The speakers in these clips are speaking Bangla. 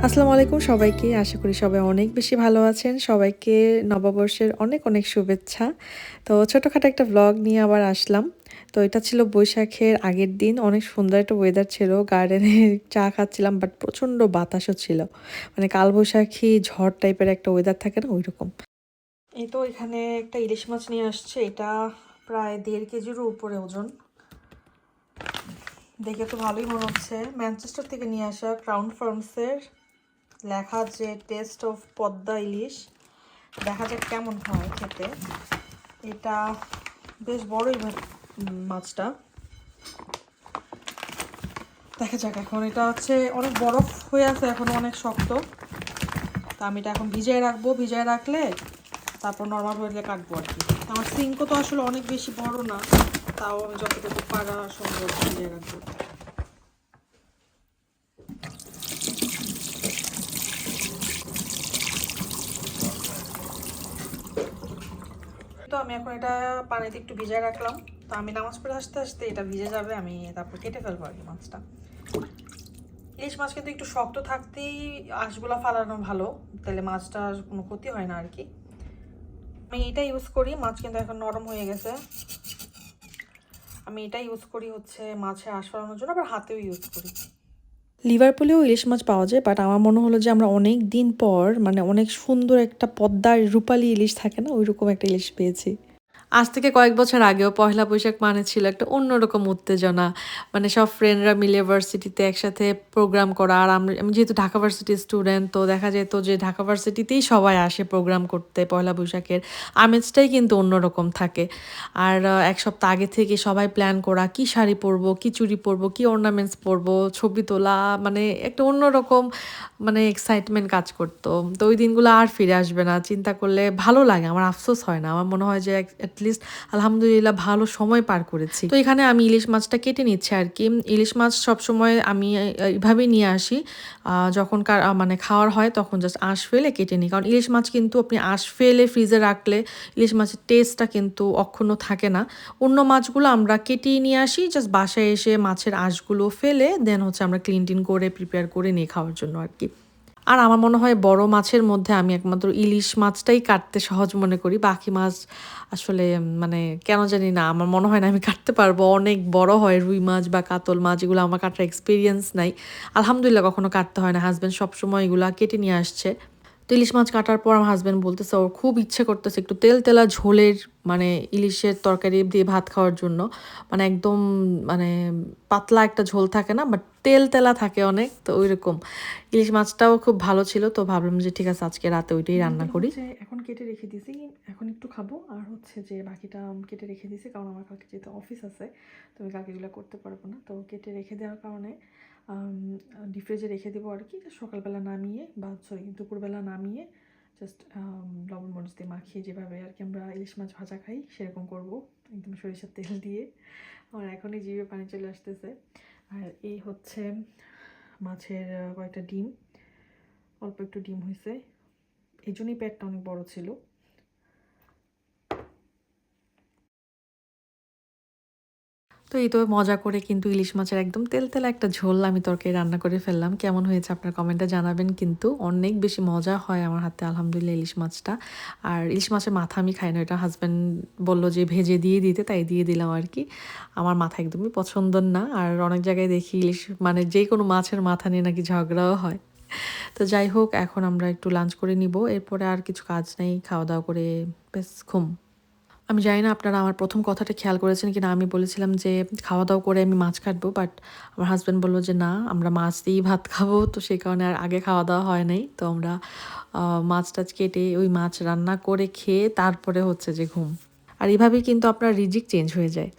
আসসালামু আলাইকুম সবাইকে। আশা করি সবাই অনেক বেশি ভালো আছেন। সবাইকে নববর্ষের অনেক, অনেক শুভেচ্ছা। তো ছোটখাটো একটা ভ্লগ নিয়ে আবার আসলাম। তো এটা ছিল বৈশাখের আগের দিন। অনেক সুন্দর একটা ওয়েদার ছিল। গার্ডেনে চা খাচ্ছিলাম বাট প্রচণ্ড বাতাসও ছিল। মানে কালবৈশাখী ঝড় টাইপের একটা ওয়েদার থাকে না ঐরকম। এই তো এখানে একটা ইলিশ মাছ নিয়ে আসছে। এটা প্রায় 1.5 কেজিরও উপরে ওজন। দেখে তো ভালোই মনে হচ্ছে। ম্যানচেস্টার থেকে নিয়ে আসা ক্রাউন ফার্মসের লেখা যে টেস্ট অফ পদ্মা ইলিশ। দেখা যাক কেমন হয় খেতে। এটা বেশ বড়ই মাছটা। দেখা যাক। এখন এটা হচ্ছে অনেক বরফ হয়ে আছে, এখন অনেক শক্ত। তা আমি এটা এখন ভিজিয়ে রাখবো। ভিজিয়ে রাখলে তারপর নর্মাল হয়ে কাটবো আর কি। আমার সিঙ্কও তো আসলে অনেক বেশি বড় না, তাও আমি যতটুকু পারা সম্ভব ভিজিয়ে রাখবো। তো আমি এখন এটা পানিতে একটু ভিজিয়ে রাখলাম। তো আমি নামাজ পড়ে আসতে আসতে এটা ভিজে যাবে, আমি তারপর কেটে ফেলবো আর কি মাছটা। ইলিশ মাছ কিন্তু একটু শক্ত থাকতেই আঁশগুলো ফালানো ভালো, তাহলে মাছটার কোনো ক্ষতি হয় না আর কি। আমি এটা ইউজ করি। মাছ কিন্তু এখন নরম হয়ে গেছে। আমি এটা ইউজ করি হচ্ছে মাছে আঁশ ফালানোর জন্য, আবার হাতেও ইউজ করি। লিভারপুলেও ইলিশ মাছ পাওয়া যায়, বাট আমার মনে হলো যে আমরা অনেক দিন পর মানে অনেক সুন্দর একটা পদ্মার রূপালী ইলিশ থাকে না, ওইরকম একটা ইলিশ পেয়েছি। আজ থেকে কয়েক বছর আগেও পহেলা বৈশাখ মানে ছিল একটা অন্যরকম উত্তেজনা। মানে সব ফ্রেন্ডরা মিলে ভার্সিটিতে একসাথে প্রোগ্রাম করা। আর আমি যেহেতু ঢাকা ভার্সিটির স্টুডেন্ট, তো দেখা যেত যে ঢাকা ভার্সিটিতেই সবাই আসে প্রোগ্রাম করতে। পহেলা বৈশাখের আমেজটাই কিন্তু অন্যরকম থাকে। আর এক সপ্তাহ আগে থেকে সবাই প্ল্যান করা, কি শাড়ি পরবো, কি চুড়ি পরবো, কি অর্নামেন্টস পরবো, ছবি তোলা, মানে একটা অন্যরকম মানে এক্সাইটমেন্ট কাজ করতো। তো ওই দিনগুলো আর ফিরে আসবে না। চিন্তা করলে ভালো লাগে, আমার আফসোস হয় না। আমার মনে হয় যে অ্যাটলিস্ট আলহামদুলিল্লাহ ভালো সময় পার করেছি। তো এখানে আমি ইলিশ মাছটা কেটে নিচ্ছি আর কি। ইলিশ মাছ সবসময় আমি এইভাবেই নিয়ে আসি। যখন মানে খাওয়ার হয় তখন জাস্ট আঁশ ফেলে কেটে নিই। কারণ ইলিশ মাছ কিন্তু আপনি আঁশ ফেলে ফ্রিজে রাখলে ইলিশ মাছের টেস্টটা কিন্তু অক্ষুণ্ণ থাকে না। অন্য মাছগুলো আমরা কেটেই নিয়ে আসি, জাস্ট বাসায় এসে মাছের আঁশগুলো ফেলে দেন হচ্ছে আমরা ক্লিন টিন করে প্রিপেয়ার করে নিয়ে খাওয়ার জন্য আর কি। আর আমার মনে হয় বড় মাছের মধ্যে আমি একমাত্র ইলিশ মাছটাই কাটতে সহজ মনে করি। বাকি মাছ আসলে মানে কেন জানি না, আমার মনে হয় না আমি কাটতে পারবো। অনেক বড় হয় রুই মাছ বা কাতল মাছ, এগুলো আমার কাটার এক্সপিরিয়েন্স নাই। আলহামদুলিল্লাহ কখনো কাটতে হয় না। হাজব্যান্ড সবসময় এগুলা কেটে নিয়ে আসছে। তো ইলিশ মাছ কাটার পর আমার হাজব্যান্ড বলতেছে ওর খুব ইচ্ছে করতেছে একটু তেল তেলা ঝোলের মানে ইলিশের তরকারি দিয়ে ভাত খাওয়ার জন্য। মানে একদম মানে পাতলা একটা ঝোল থাকে না, বাট তেল তেলা থাকে অনেক, তো ওইরকম। ইলিশ মাছটাও খুব ভালো ছিল, তো ভাবলাম যে ঠিক আছে আজকে রাতে ওইটাই রান্না করি। এখন কেটে রেখে দিছি, এখন একটু খাবো। আর হচ্ছে যে বাকিটা কেটে রেখে দিছি কারণ আমার কালকে যেহেতু অফিস আছে, তো আমি কালকে এগুলো করতে পারবো না। তো কেটে রেখে দেওয়ার কারণে ডিপ ফ্রিজে রেখে দেবো আর কি। সকালবেলা নামিয়ে বা সরি দুপুরবেলা নামিয়ে জাস্ট লবণ মরিচ দিয়ে মাখিয়ে যেভাবে আর কি আমরা ইলিশ মাছ ভাজা খাই সেরকম করব, একদম সরিষার তেল দিয়ে। আমার এখনই জিভে পানি চলে আসতেছে। আর এই হচ্ছে মাছের কয়েকটা ডিম, অল্প একটু ডিম হয়েছে, এই জন্যই পেটটা অনেক বড় ছিল। তো এই তো মজা করে কিন্তু ইলিশ মাছের একদম তেলতেলা একটা ঝোল আমি তরকারি রান্না করে ফেললাম। কেমন হয়েছে আপনার কমেন্টে জানাবেন কিন্তু। অনেক বেশি মজা হয় আমার হাতে আলহামদুলিল্লাহ ইলিশ মাছটা। আর ইলিশ মাছের মাথা আমি খাই না, এটা হাজব্যান্ড বললো যে ভেজে দিয়ে দিতে, তাই দিয়ে দিলাম আর কি। আমার মাথা একদমই পছন্দ না। আর অনেক জায়গায় দেখি ইলিশ মানে যে কোনো মাছের মাথা নিয়ে নাকি ঝগড়াও হয়। তো যাই হোক, এখন আমরা একটু লাঞ্চ করে নিব, এরপরে আর কিছু কাজ নেই, খাওয়া দাওয়া করে বেশ ঘুম। আমি জানি না আপনারা আমার প্রথম কথাটা খেয়াল করেছেন কিনা, আমি বলেছিলাম যে খাওয়া দাওয়া করে আমি মাছ কাটবো, বাট আমার হাজব্যান্ড বললো যে না আমরা মাছ দিয়েই ভাত খাবো। তো সেই কারণে আর আগে খাওয়া দাওয়া হয় নাই। তো আমরা মাছ টাছ কেটে ওই মাছ রান্না করে খেয়ে তারপরে হচ্ছে যে ঘুম। আর এভাবেই কিন্তু আপনার রিজিক চেঞ্জ হয়ে যায়।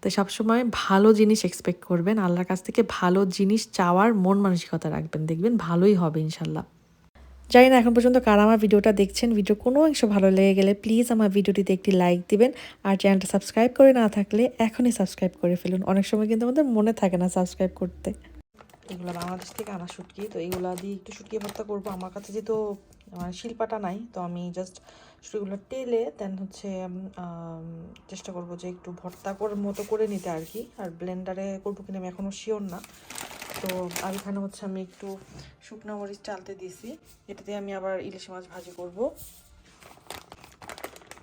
তো সবসময় ভালো জিনিস এক্সপেক্ট করবেন, আল্লাহর কাছ থেকে ভালো জিনিস চাওয়ার মন মানসিকতা রাখবেন, দেখবেন ভালোই হবে ইনশাল্লাহ। জানি না এখন পর্যন্ত কারা আমার ভিডিওটা দেখছেন। ভিডিও কোনো অংশ ভালো লেগে গেলে প্লিজ আমার ভিডিওটিতে একটি লাইক দিবেন। আর চ্যানেলটা সাবস্ক্রাইব করে না থাকলে এখনই সাবস্ক্রাইব করে ফেলুন। অনেক সময় কিন্তু আমাদের মনে থাকে না সাবস্ক্রাইব করতে। এগুলো বাংলাদেশ থেকে আনা শুটকি, তো এইগুলো দিয়ে একটু শুটকি ভর্তা করবো। আমার কাছে যেহেতু শিলপাটা নাই, তো আমি জাস্ট শুটকিগুলো টেলে দেন হচ্ছে চেষ্টা করবো যে একটু ভর্তা মতো করে নিতে আর কি। আর ব্লেন্ডারে করবো কিনা আমি এখনও শিওর না। তো আর এখানে হচ্ছে আমি একটু শুকনো মরিচ চালতে দিয়েছি, এটাতে আমি আবার ইলিশ মাছ ভাজি করব।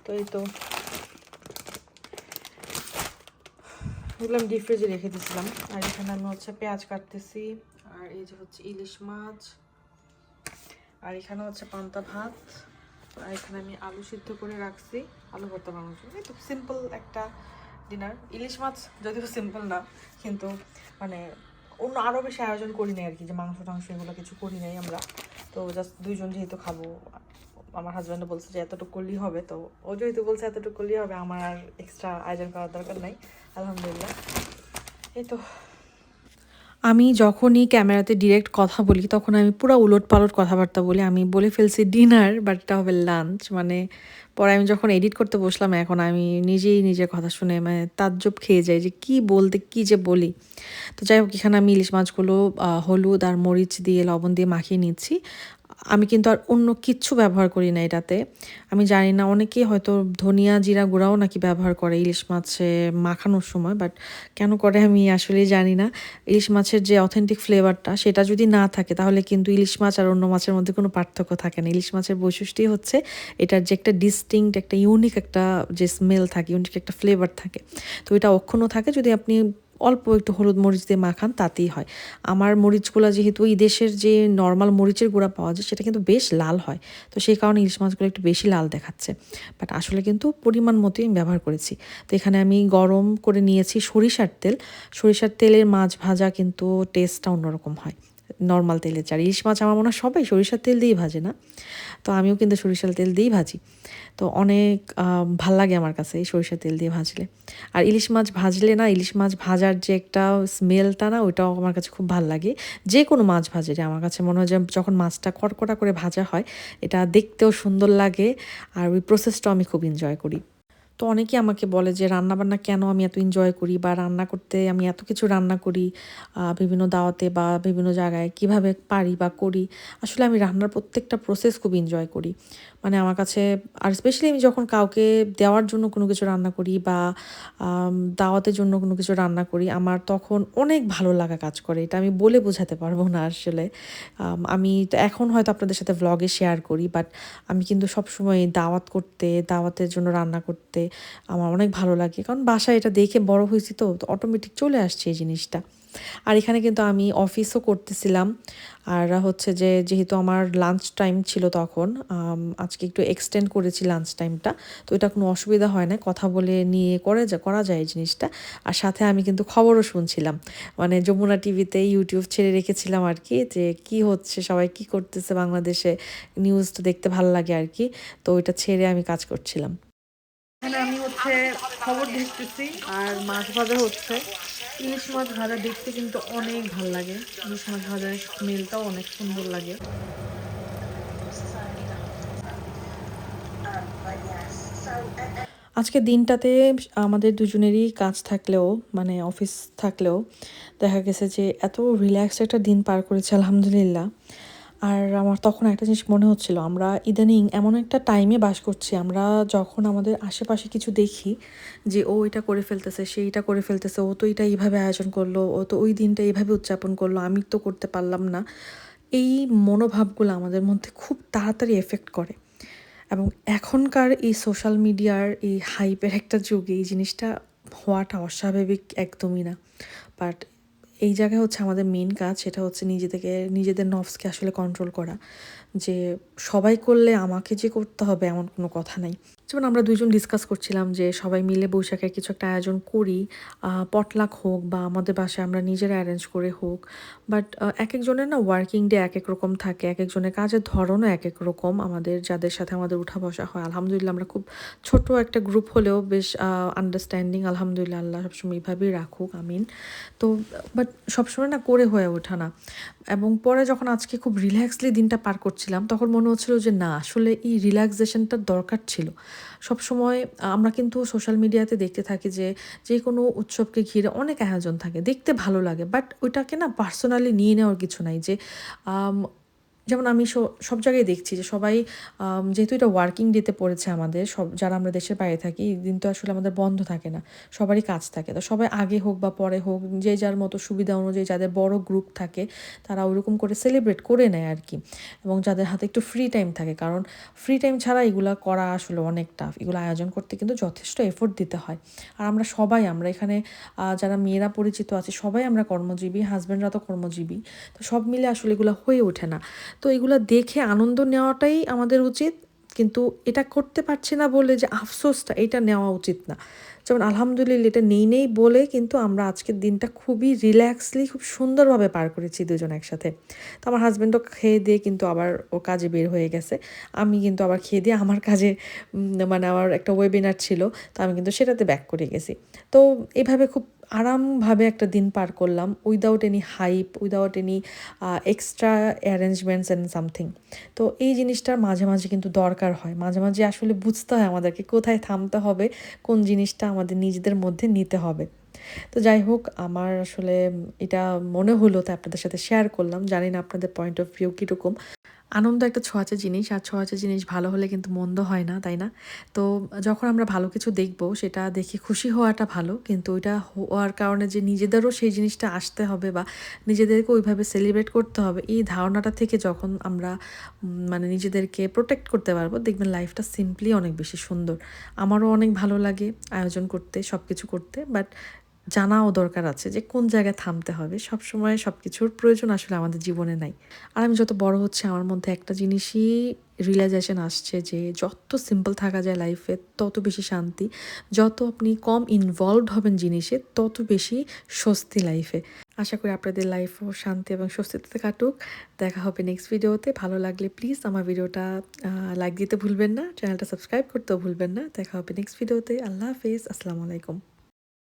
তো এই তো এগুলো আমি ডিপ ফ্রিজে রেখে দিয়েছিলাম। আর এখানে আমি হচ্ছে পেঁয়াজ কাটতেছি, আর এই যে হচ্ছে ইলিশ মাছ, আর এখানে হচ্ছে পান্তা ভাত, আর এখানে আমি আলু সিদ্ধ করে রাখছি আলু ভর্তা বানানোর জন্য। এই তো সিম্পল একটা ডিনার। ইলিশ মাছ যদিও সিম্পল না, কিন্তু মানে অন্য আরও বেশি আয়োজন করি নাই আর কি, যে মাংস টাংস এগুলো কিছু করি নাই আমরা। তো জাস্ট দুইজন যেহেতু খাবো, আমার হাজব্যান্ডও বলছে যে এতটুকু করলেই হবে, তো ও যেহেতু বলছে এতটুকু করলেই হবে, আমার আর এক্সট্রা আয়োজন করার দরকার নাই। আলহামদুলিল্লাহ। এই তো আমি যখনই ক্যামেরাতে ডিরেক্ট কথা বলি তখন আমি পুরো উলটপালট কথাবার্তা বলি। আমি বলে ফেলছি ডিনার, বাট এটা হবে লাঞ্চ। মানে পরে আমি যখন এডিট করতে বসলাম, এখন আমি নিজেই নিজের কথা শুনে মানে তাজ্জব খেয়ে যাই যে কি বলতে কি যে বলি। তো যাই হোক, এখানে আমি ইলিশ মাছগুলো হলুদ আর মরিচ দিয়ে লবণ দিয়ে মাখিয়ে নিচ্ছি। আমি কিন্তু আর অন্য কিচ্ছু ব্যবহার করি না এটাতে। আমি জানি না, অনেকেই হয়তো ধনিয়া জিরা গুঁড়াও নাকি ব্যবহার করে ইলিশ মাছে মাখানোর সময়, বাট কেন করে আমি আসলে জানি না। ইলিশ মাছের যে অথেন্টিক ফ্লেভারটা সেটা যদি না থাকে, তাহলে কিন্তু ইলিশ মাছ আর অন্য মাছের মধ্যে কোনো পার্থক্য থাকে না। ইলিশ মাছের বৈশিষ্ট্যই হচ্ছে এটার যে একটা ডিস্টিংক্ট, একটা ইউনিক একটা যে স্মেল থাকে, ইউনিক একটা ফ্লেভার থাকে। তো এটা অক্ষুণ্ণ থাকে যদি আপনি অল্প একটু হলুদ মরিচ দিয়ে মাখান, তাতেই হয়। আমার মরিচগুলো যেহেতু এই দেশের যে নর্মাল মরিচের গুঁড়া পাওয়া যায়, সেটা কিন্তু বেশ লাল হয়। তো সেই কারণে ইলিশ মাছগুলো একটু বেশি লাল দেখাচ্ছে, বাট আসলে কিন্তু পরিমাণ মতোই আমি ব্যবহার করেছি। তো এখানে আমি গরম করে নিয়েছি সরিষার তেল। সরিষার তেলের মাছ ভাজা কিন্তু টেস্টটা অন্যরকম হয় নর্মাল তেলের চেয়ে। আর ইলিশ মাছ আমার মনে হয় সবাই সরিষার তেল দিয়েই ভাজে না, তো আমিও কিন্তু সরিষার তেল দিয়েই ভাজি। তো অনেক ভাল লাগে আমার কাছে এই সরিষার তেল দিয়ে ভাজলে। আর ইলিশ মাছ ভাজলে না, ইলিশ মাছ ভাজার যে একটা স্মেলটা না, ওইটাও আমার কাছে খুব ভাল লাগে। যে কোনো মাছ ভাজে যে আমার কাছে মনে হয় যে যখন মাছটা কড়কড়া করে ভাজা হয়, এটা দেখতেও সুন্দর লাগে, আর ওই প্রসেসটাও আমি খুব এনজয় করি। তো অনেকেই আমাকে বলে যে রান্নাবান্না কেন আমি এত এনজয় করি, বা রান্না করতে আমি এত কিছু রান্না করি বিভিন্ন দাওয়াতে বা বিভিন্ন জায়গায় কিভাবে পারি বা করি। আসলে আমি রান্নার প্রত্যেকটা প্রসেস খুব এনজয় করি। মানে আমার কাছে, আর স্পেশালি আমি যখন কাউকে দেওয়ার জন্য কোনো কিছু রান্না করি বা দাওয়াতের জন্য কোনো কিছু রান্না করি, আমার তখন অনেক ভালো লাগা কাজ করে। এটা আমি বলে বোঝাতে পারবো না আসলে। আমি তো এখন হয়তো আপনাদের সাথে ভ্লগে শেয়ার করি, বাট আমি কিন্তু সবসময় দাওয়াত করতে, দাওয়াতের জন্য রান্না করতে আমার অনেক ভালো লাগে, কারণ বাসায় এটা দেখে বড় হয়েছি, তো অটোমেটিক চলে আসছে এই জিনিসটা। আর এখানে কিন্তু আমি অফিসও করতেছিলাম। আর হচ্ছে যে যেহেতু আমার লাঞ্চ টাইম ছিল তখন, আজকে একটু এক্সটেন্ড করেছি লাঞ্চ টাইমটা, তো এটা কোনো অসুবিধা হয় না, কথা বলে নিয়ে করা যায় এই জিনিসটা। আর সাথে আমি কিন্তু খবরও শুনছিলাম, মানে যমুনা টিভিতে ইউটিউব ছেড়ে রেখেছিলাম আর কি, যে কি হচ্ছে, সবাই কি করতেছে বাংলাদেশে, নিউজ তো দেখতে ভালো লাগে আর কি। তো ওইটা ছেড়ে আমি কাজ করছিলাম। এখানে আমি হচ্ছে খবর দেখতেছি আর মাছ ভাজা হচ্ছে। ইলিশ মাছ ভাজা দেখতে কিন্তু অনেক ভালো লাগে, ইলিশ মাছ ভাজার স্মেলটাও অনেক সুন্দর লাগে। আজকে দিনটাতে আমাদের দুজনেরই কাজ থাকলেও, মানে অফিস থাকলেও, দেখা গেছে যে এত রিল্যাক্স একটা দিন পার করেছে আলহামদুলিল্লাহ। আর আমার তখন একটা জিনিস মনে হচ্ছিল, আমরা ইদানিং এমন একটা টাইমে বাস করছি, আমরা যখন আমাদের আশেপাশে কিছু দেখি যে ও এটা করে ফেলতেছে, সে এটা করে ফেলতেছে, ও তো এটা এইভাবে আয়োজন করলো, ও তো ওই দিনটা এইভাবে উদযাপন করলো, আমি তো করতে পারলাম না, এই মনোভাবগুলো আমাদের মধ্যে খুব তাড়াতাড়ি এফেক্ট করে। এবং এখনকার এই সোশ্যাল মিডিয়ার এই হাইপের একটা যুগে এই জিনিসটা হওয়াটা অস্বাভাবিক একদমই না। বাট এই জায়গায় হচ্ছে আমাদের মেন কাজ, সেটা হচ্ছে নিজেদের নফসকে আসলে কন্ট্রোল করা, যে সবাই করলে আমাকে যে করতে হবে এমন কোনো কথা নাই। যেমন আমরা দুইজন ডিসকাস করছিলাম যে সবাই মিলে বৈশাখের কিছু একটা আয়োজন করি, পটলাক হোক বা আমাদের বাসায় আমরা নিজেরা অ্যারেঞ্জ করে হোক। বাট এক একজনের না ওয়ার্কিং ডে এক এক রকম থাকে, এক একজনের কাজের ধরনও এক এক রকম। আমাদের যাদের সাথে আমাদের উঠা বসা হয়, আলহামদুলিল্লাহ আমরা খুব ছোট একটা গ্রুপ হলেও বেশ আন্ডারস্ট্যান্ডিং, আলহামদুলিল্লাহ, আল্লাহ সবসময় এইভাবেই রাখুক, আমিন। তো বাট সবসময় না করে হয়ে ওঠা না। এবং পরে যখন আজকে খুব রিল্যাক্সলি দিনটা পার করছিলাম, তখন মনে হচ্ছিল যে না, আসলে এই রিল্যাক্সেশনটার দরকার ছিল। সবসময় আমরা কিন্তু সোশ্যাল মিডিয়াতে দেখতে থাকি যে যে কোনো উৎসবকে ঘিরে অনেক আয়োজন থাকে, দেখতে ভালো লাগে, বাট ওইটাকে না পার্সোনালি নিয়ে নেওয়ার কিছু নাই, যে যেমন আমি সব জায়গায় দেখছি যে সবাই যেহেতু এটা ওয়ার্কিং ডেতে পড়েছে আমাদের সব যারা আমরা দেশের বাইরে থাকি এই দিন তো আসলে আমাদের বন্ধ থাকে না, সবারই কাজ থাকে। তো সবাই আগে হোক বা পরে হোক যে যার মতো সুবিধা অনুযায়ী যাদের বড় গ্রুপ থাকে তারা ওরকম করে সেলিব্রেট করে নেয় আর কি। এবং যাদের হাতে একটু ফ্রি টাইম থাকে, কারণ ফ্রি টাইম ছাড়া এগুলো করা আসলে অনেক টাফ, এগুলো আয়োজন করতে কিন্তু যথেষ্ট এফোর্ট দিতে হয়। আর আমরা এখানে যারা মেয়েরা পরিচিত আছে সবাই আমরা কর্মজীবী, হাজব্যান্ডরা তো কর্মজীবী, তো সব মিলে আসলে এগুলো হয়ে ওঠে না। তো এগুলো দেখে আনন্দ নেওয়াটাই আমাদের উচিত, কিন্তু এটা করতে পারছি না বলে যে আফসোসটা এটা নেওয়া উচিত না। যেমন আলহামদুলিল্লাহ এটা নেই বলে কিন্তু আমরা আজকের দিনটা খুবই রিল্যাক্সলি খুব সুন্দরভাবে পার করেছি দুজন একসাথে। তো আমার হাজব্যান্ডও খেয়ে দিয়ে কিন্তু আবার ওর কাজে বের হয়ে গেছে, আমি কিন্তু আবার খেয়ে দিয়ে আমার কাজে মানে আমার একটা ওয়েবিনার ছিল, তো আমি কিন্তু সেটাতে ব্যাক করে গেছি। তো এইভাবে খুব আরামভাবে একটা দিন পার করলাম, without any hype, without any extra arrangements and something. তো এই জিনিসটার মাঝে মাঝে কিন্তু দরকার হয়, মাঝে মাঝে আসলে বুঝতে হয় আমাদেরকে কোথায় থামতে হবে, কোন জিনিসটা আমাদের নিজেদের মধ্যে নিতে হবে। তো যাই হোক, আমার আসলে এটা মনে হলো তাই আপনাদের সাথে শেয়ার করলাম। জানি না আপনাদের পয়েন্ট অফ ভিউ কীরকম। আনন্দ একটা ছোঁয়াচে জিনিস, আর ছোঁয়াচে জিনিস ভালো হলে কিন্তু মন্দ হয় না, তাই না? তো যখন আমরা ভালো কিছু দেখবো সেটা দেখে খুশি হওয়াটা ভালো, কিন্তু ওইটা হওয়ার কারণে যে নিজেদেরও সেই জিনিসটা আসতে হবে বা নিজেদেরকে ওইভাবে সেলিব্রেট করতে হবে, এই ধারণাটা থেকে যখন আমরা মানে নিজেদেরকে প্রোটেক্ট করতে পারবো, দেখবেন লাইফটা সিম্পলি অনেক বেশি সুন্দর। আমারও অনেক ভালো লাগে আয়োজন করতে, সব কিছু করতে, বাট জানাও দরকার আছে যে কোন জায়গায় থামতে হবে। সবসময় সব কিছুর প্রয়োজন আসলে আমাদের জীবনে নাই। আর আমি যত বড় হচ্ছে আমার মধ্যে একটা জিনিসই রিয়েলাইজেশন আসছে যে যত সিম্পল থাকা যায় লাইফে তত বেশি শান্তি, যত আপনি কম ইনভলভড হবেন জিনিসে তত বেশি স্বস্তি লাইফে। আশা করি আপনাদের লাইফও শান্তি এবং স্বস্তিতে কাটুক। দেখা হবে নেক্সট ভিডিওতে। ভালো লাগলে প্লিজ আমার ভিডিওটা লাইক দিতে ভুলবেন না, চ্যানেলটা সাবস্ক্রাইব করতেও ভুলবেন না। দেখা হবে নেক্সট ভিডিওতে। আল্লাহ হাফেজ, আসসালামু আলাইকুম।